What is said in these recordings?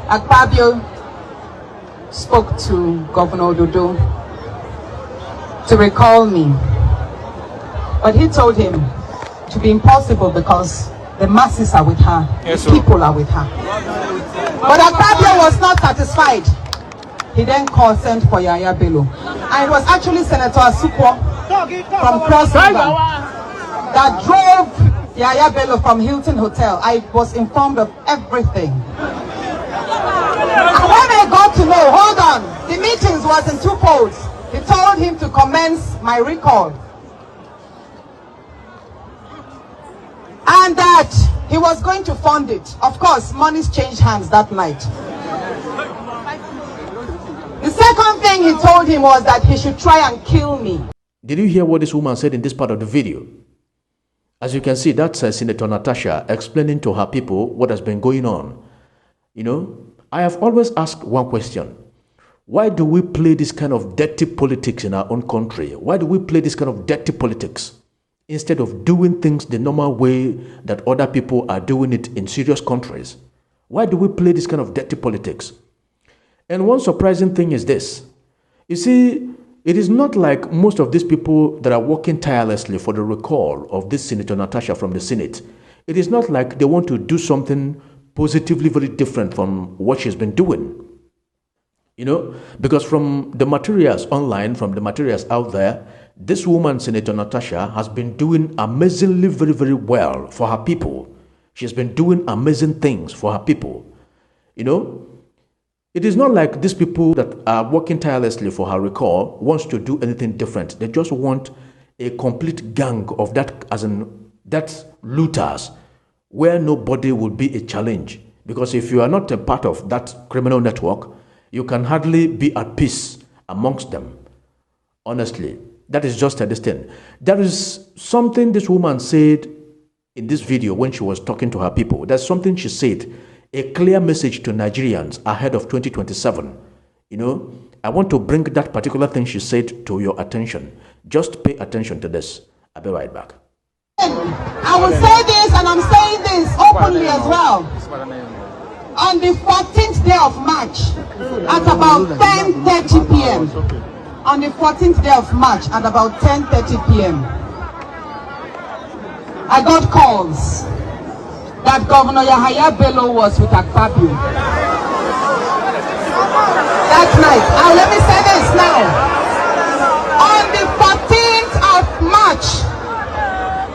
Akpabio spoke to Governor Ododo to recall me, but he told him to be impossible because the masses are with her, the people are with her. But Akpabio was not satisfied. He then sent for Yahaya Bello. And it was actually Senator Asukwo from Cross River that drove Yahaya Bello from Hilton Hotel. I was informed of everything. And when I got to know, hold on, the meetings was in two folds. He told him to commence my recall. And that he was going to fund it. Of course, monies changed hands that night. The second thing he told him was that he should try and kill me. Did you hear what this woman said in this part of the video? As you can see, that's Senator Natasha explaining to her people what has been going on. You know, I have always asked one question. Why do we play this kind of dirty politics in our own country? Why do we play this kind of dirty politics instead of doing things the normal way that other people are doing it in serious countries? Why do we play this kind of dirty politics? And one surprising thing is this. You see, it is not like most of these people that are working tirelessly for the recall of this Senator Natasha from the Senate. It is not like they want to do something positively very different from what she's been doing. You know, because from the materials online, from the materials out there, this woman, Senator Natasha, has been doing amazingly very, very well for her people. She's been doing amazing things for her people. You know, it is not like these people that are working tirelessly for her recall wants to do anything different. They just want a complete gang of that, as in that looters, where nobody will be a challenge. Because if you are not a part of that criminal network, you can hardly be at peace amongst them. Honestly, that is just a distinct. There is something this woman said in this video when she was talking to her people. There's something she said, a clear message to Nigerians ahead of 2027. You know, I want to bring that particular thing she said to your attention. Just pay attention to this. I'll be right back. I will say this, and I'm saying this openly as well. On the 14th day of March, at about 10:30 p.m. On the 14th day of March, at about 10:30 p.m., I got calls that Governor Yahaya Bello was with Akpabio. That night. Now let me say this now. On the 14th of March,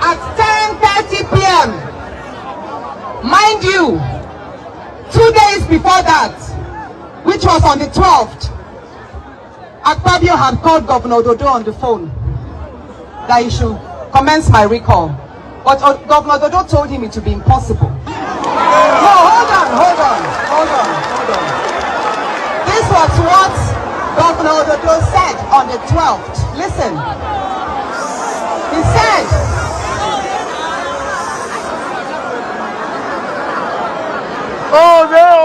at 10:30 p.m., mind you, 2 days before that, which was on the 12th, Akpabio had called Governor Ododo on the phone that he should commence my recall. But Governor Ododo told him it would be impossible. No, hold on. This was what Governor Ododo said on the 12th. Listen. He said, Oh, there.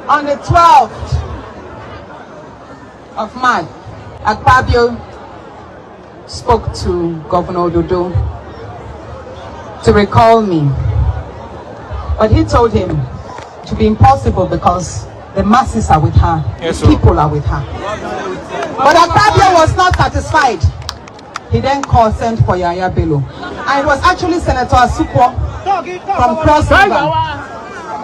on the 12th of March, Akpabio spoke to Governor Ododo to recall me. But he told him to be impossible because the masses are with her, the people are with her. But Akpabio was not satisfied. He then sent for Yahaya Bello. And it was actually Senator Asukwo from Cross River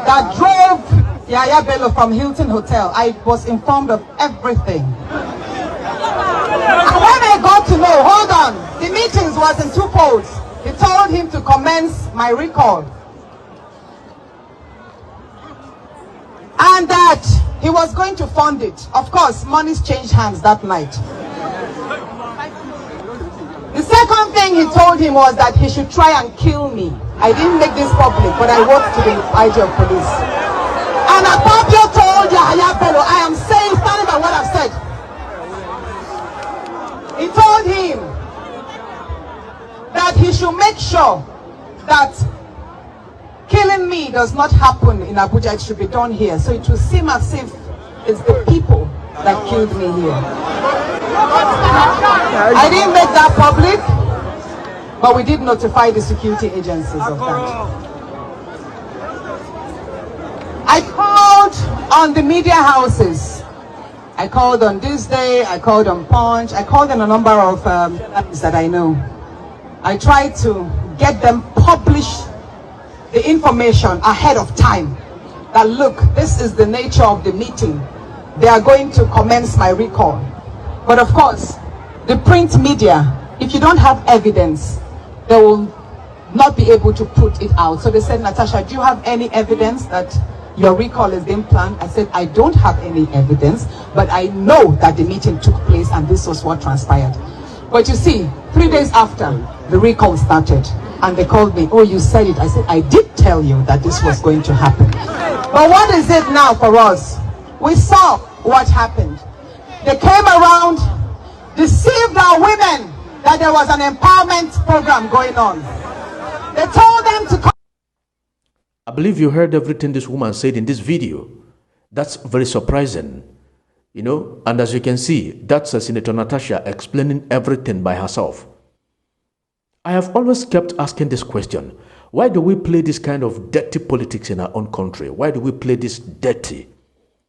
that drove Yahaya Bello from Hilton Hotel. I was informed of everything. And when I got to know, hold on, the meetings was in two folds. He told him to commence my recall. And that he was going to fund it. Of course, monies changed hands that night. The second thing he told him was that he should try and kill me. I didn't make this public, but I wrote to the IG of police. And Akpabio told Yahaya Bello, I am saying, standing by what I've said. He told him that he should make sure that killing me does not happen in Abuja. It should be done here. So it will seem as if it's the people that killed me here. I didn't make that public. But we did notify the security agencies of that. I called on the media houses. I called on This Day, I called on Punch, I called on a number of that I know. I tried to get them publish the information ahead of time. That look, this is the nature of the meeting. They are going to commence my recall. But of course, the print media, if you don't have evidence, they will not be able to put it out. So they said, Natasha, do you have any evidence that your recall is being planned? I said, I don't have any evidence, but I know that the meeting took place and this was what transpired. But you see, 3 days after, the recall started and they called me, oh, you said it. I said, I did tell you that this was going to happen. But what is it now for us? We saw what happened. They came around, deceived our women that there was an empowerment program going on. They told them to come. I believe you heard everything this woman said in this video. That's very surprising, you know. And as you can see, that's Senator Natasha explaining everything by herself. I have always kept asking this question. Why do we play this kind of dirty politics in our own country? Why do we play this dirty?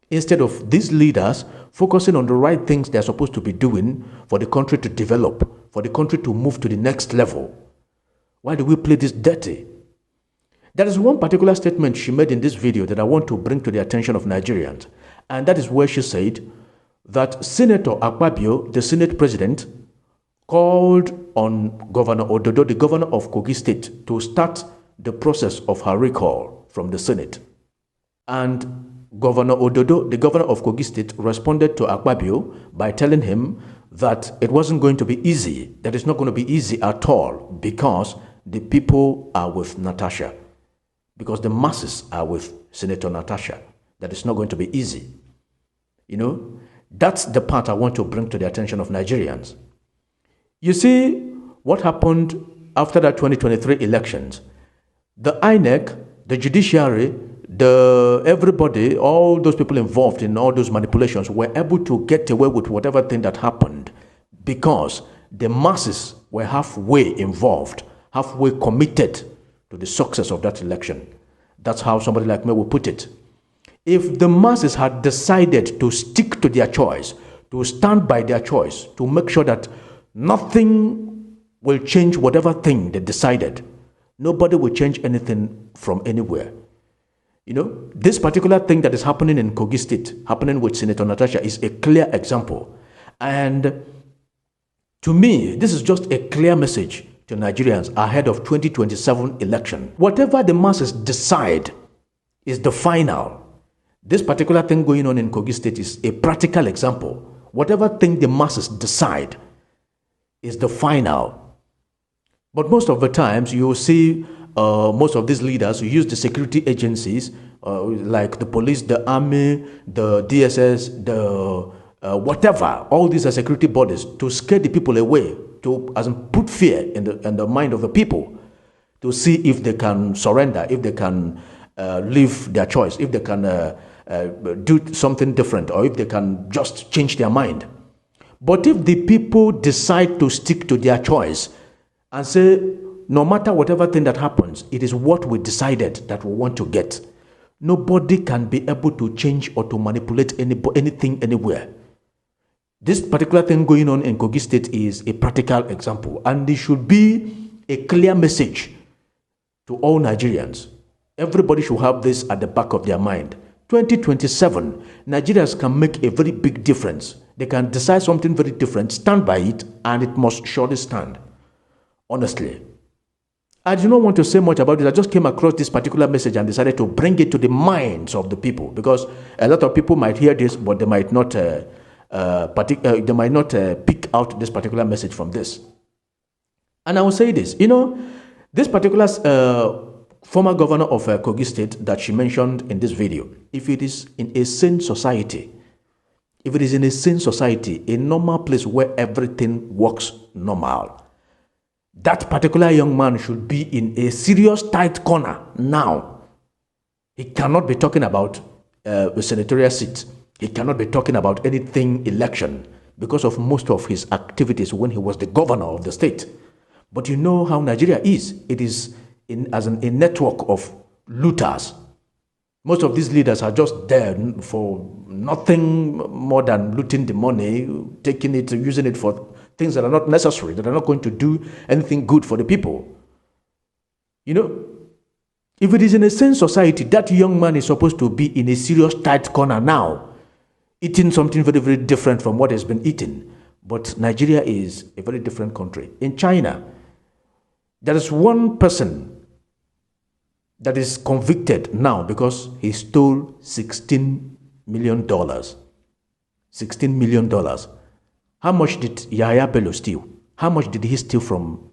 Instead of these leaders focusing on the right things they're supposed to be doing for the country to develop, for the country to move to the next level. Why do we play this dirty? There is one particular statement she made in this video that I want to bring to the attention of Nigerians. And that is where she said that Senator Akpabio, the Senate President, called on Governor Ododo, the governor of Kogi State, to start the process of her recall from the Senate. And Governor Ododo, the governor of Kogi State, responded to Akpabio by telling him that it wasn't going to be easy, that it's not going to be easy at all because the people are with Natasha, because the masses are with Senator Natasha, that it's not going to be easy. You know, that's the part I want to bring to the attention of Nigerians. You see what happened after the 2023 elections. The INEC, the judiciary, everybody, all those people involved in all those manipulations were able to get away with whatever thing that happened because the masses were halfway involved, halfway committed to the success of that election. That's how somebody like me will put it. If the masses had decided to stick to their choice, to stand by their choice, to make sure that nothing will change whatever thing they decided, nobody will change anything from anywhere. You know, this particular thing that is happening in Kogi State, happening with Senator Natasha, is a clear example. And to me, this is just a clear message to Nigerians ahead of 2027 election. Whatever the masses decide is the final. This particular thing going on in Kogi State is a practical example. Whatever thing the masses decide is the final. But most of the times you will see most of these leaders who use the security agencies like the police, the army, the DSS, the whatever, all these are security bodies to scare the people away, to put fear in the mind of the people, to see if they can surrender, if they can leave their choice, if they can do something different, or if they can just change their mind. But if the people decide to stick to their choice and say, no matter whatever thing that happens, it is what we decided that we want to get, nobody can be able to change or to manipulate anything anywhere. This particular thing going on in Kogi State is a practical example, and it should be a clear message to all Nigerians. Everybody should have this at the back of their mind. 2027, Nigerians can make a very big difference. They can decide something very different, stand by it, and it must surely stand. Honestly, I do not want to say much about it. I just came across this particular message and decided to bring it to the minds of the people, because a lot of people might hear this, but they might not pick out this particular message from this. And I will say this, you know, this particular former governor of Kogi State that she mentioned in this video, if it is in a sane society, a normal place where everything works normal, that particular young man should be in a serious tight corner now. He cannot be talking about a senatorial seat. He cannot be talking about anything election because of most of his activities when he was the governor of the state. But you know how Nigeria is. It is a network of looters. Most of these leaders are just there for nothing more than looting the money, taking it, using it for things that are not necessary, that are not going to do anything good for the people. You know, if it is in a sane society, that young man is supposed to be in a serious tight corner now, eating something very, very different from what has been eaten. But Nigeria is a very different country. In China, there is one person that is convicted now because he stole $16 million. $16 million. How much did Yahaya Bello steal? How much did he steal from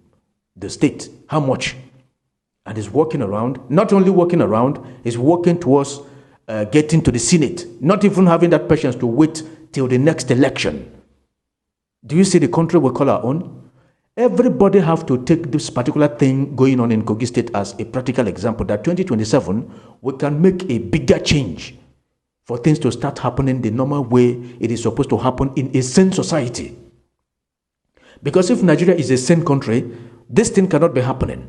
the state? How much? And he's walking around, not only walking around, he's walking towards getting to the Senate, not even having that patience to wait till the next election. Do you see the country we call our own? Everybody have to take this particular thing going on in Kogi State as a practical example that 2027, we can make a bigger change for things to start happening the normal way it is supposed to happen in a sane society. Because if Nigeria is a sane country, this thing cannot be happening.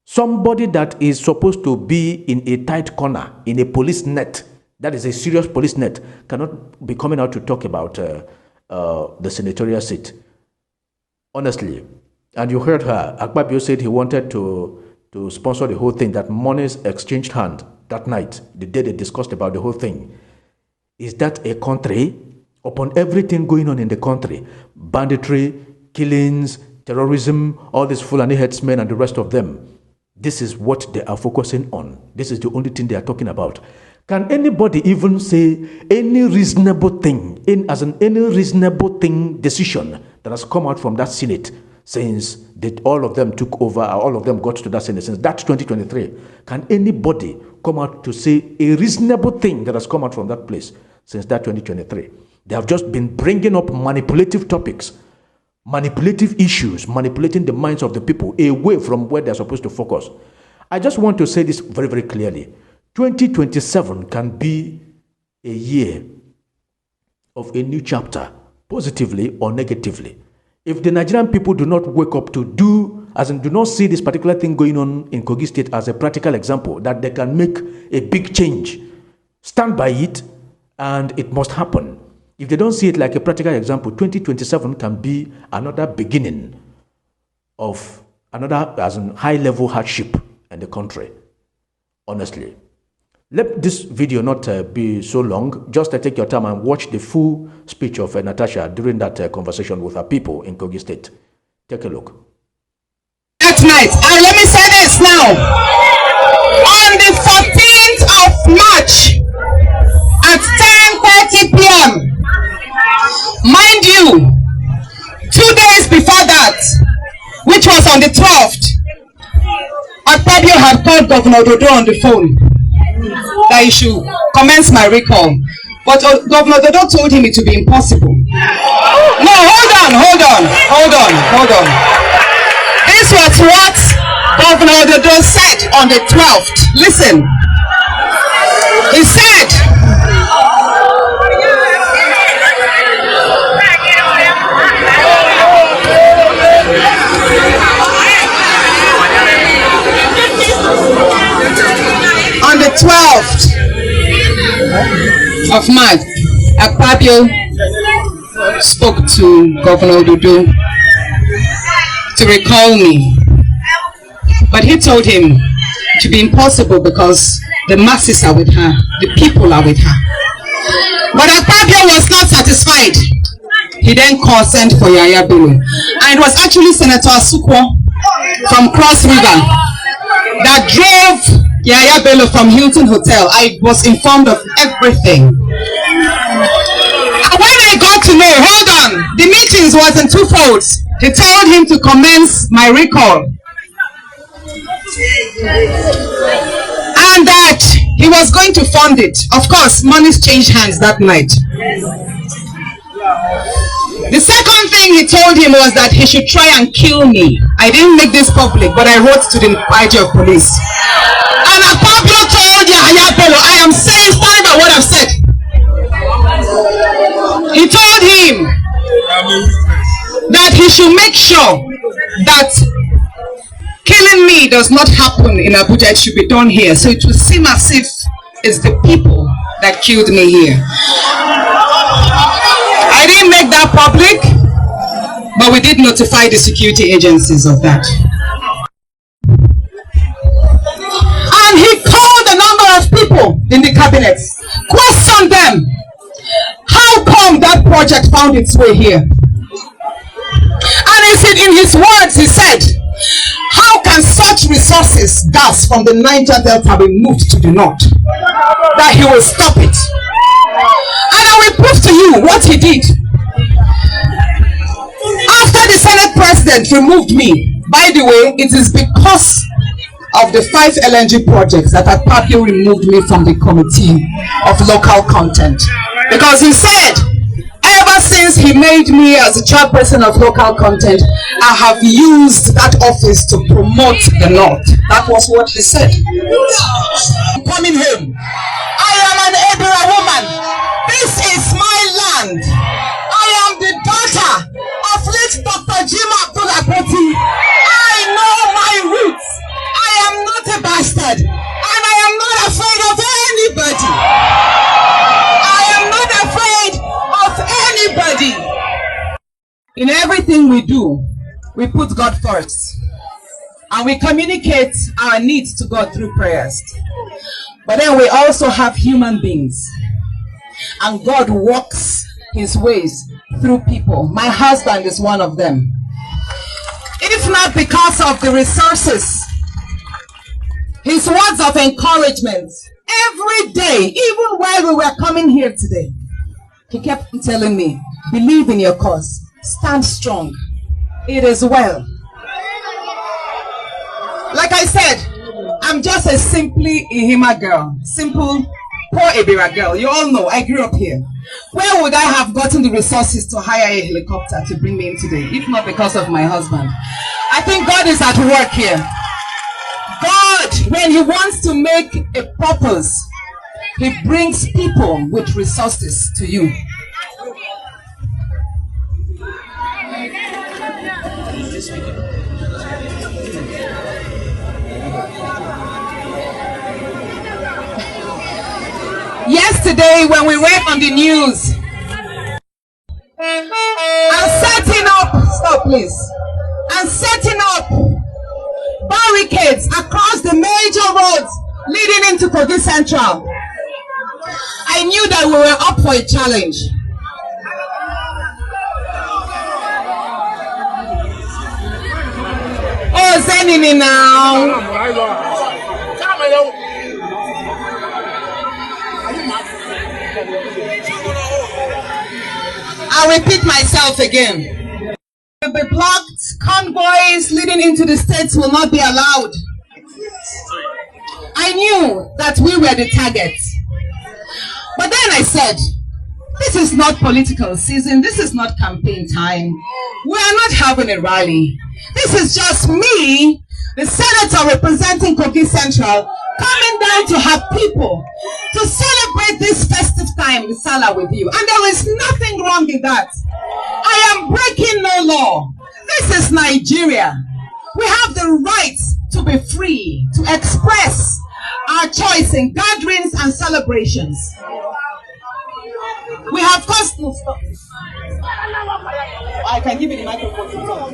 Somebody that is supposed to be in a tight corner, in a police net, that is a serious police net, cannot be coming out to talk about the senatorial seat. Honestly, and you heard her, Akpabio said he wanted to sponsor the whole thing, that monies exchanged hand that night, the day they discussed about the whole thing. Is that a country, upon everything going on in the country, banditry, killings, terrorism, all these Fulani headsmen and the rest of them, this is what they are focusing on. This is the only thing they are talking about. Can anybody even say any reasonable thing, any reasonable thing, decision that has come out from that Senate since all of them took over, or all of them got to that Senate since that 2023? Can anybody come out to say a reasonable thing that has come out from that place since that 2023? They have just been bringing up manipulative topics, manipulative issues, manipulating the minds of the people away from where they're supposed to focus. I just want to say this very, very clearly. 2027 can be a year of a new chapter, positively or negatively. If the Nigerian people do not wake up to do not see this particular thing going on in Kogi State as a practical example, that they can make a big change, stand by it, and it must happen. If they don't see it like a practical example, 2027 can be another beginning of another high-level hardship in the country, honestly. Let this video not be so long. Just take your time and watch the full speech of Natasha during that conversation with her people in Kogi State. Take a look. That night, and let me say this now. On the 14th of March at 10:30 p.m., mind you, 2 days before that, which was on the 12th, Akpabio had called Governor Dodo on the phone that he should commence my recall. But Governor Dodo told him it would be impossible. No, hold on. This was what Governor Dodo said on the 12th. Listen. He said, on the 12th of March, Akpabio spoke to Governor Dodo to recall me. But he told him it would be impossible because the masses are with her, the people are with her. But Akpabio was not satisfied. He then sent for Yahaya Bello. And it was actually Senator Asukwo from Cross River that drove Yahaya Bello from Hilton Hotel. I was informed of everything. And when I got to know, hold on, the meetings was in two folds. He told him to commence my recall. And that he was going to fund it. Of course, monies changed hands that night. The second thing he told him was that he should try and kill me. I didn't make this public, but I wrote to the IG of police. And Akpabio told Yahaya Bello, I am saying, sorry about what I've said. He told him that he should make sure that killing me does not happen in Abuja, it should be done here. So it will seem as if it's the people that killed me here. I didn't make that public, but we did notify the security agencies of that. And he called a number of people in the cabinet, questioned them. How come that project found its way here? And in his words, he said, how can such resources, gas from the Niger Delta, be moved to the north? That he will stop it. And I will prove to you what he did. After the Senate President removed me, by the way, it is because of the 5 LNG projects that Akpabio removed me from the committee of local content. Because he said, ever since he made me as the chairperson of local content, I have used that office to promote the North. That was what he said. Coming home. I am an Ebira woman. This is my land. I am the daughter of late Dr. Akpoti. I know my roots. I am not a bastard. And I am not afraid of anybody. I am not afraid of anybody. In everything we do, we put God first. And we communicate our needs to God through prayers. But then we also have human beings. And God works his ways through people. My husband is one of them. If not because of the resources, his words of encouragement, every day, even while we were coming here today, he kept telling me, believe in your cause, stand strong, it is well. Like I said, I'm just a simply Ihima girl, simple, poor Ebira girl. You all know, I grew up here. Where would I have gotten the resources to hire a helicopter to bring me in today, if not because of my husband? I think God is at work here. God, when he wants to make a purpose, he brings people with resources to you. Yesterday, when we read on the news, and setting up, stop please, and setting up barricades across the major roads leading into Kogi Central, I knew that we were up for a challenge. Oh, Zenini now. I'll repeat myself again. Will be blocked. Convoys leading into the states will not be allowed. I knew that we were the target. But then I said, this is not political season. This is not campaign time. We are not having a rally. This is just me, the senator representing Kogi Central, coming down to have people to celebrate this festive time, the Salah, with you. And there is nothing wrong in that. I am breaking no law. This is Nigeria. We have the right to be free, to express our choice in gatherings and celebrations. We have caused no stop. I can give you the microphone to talk.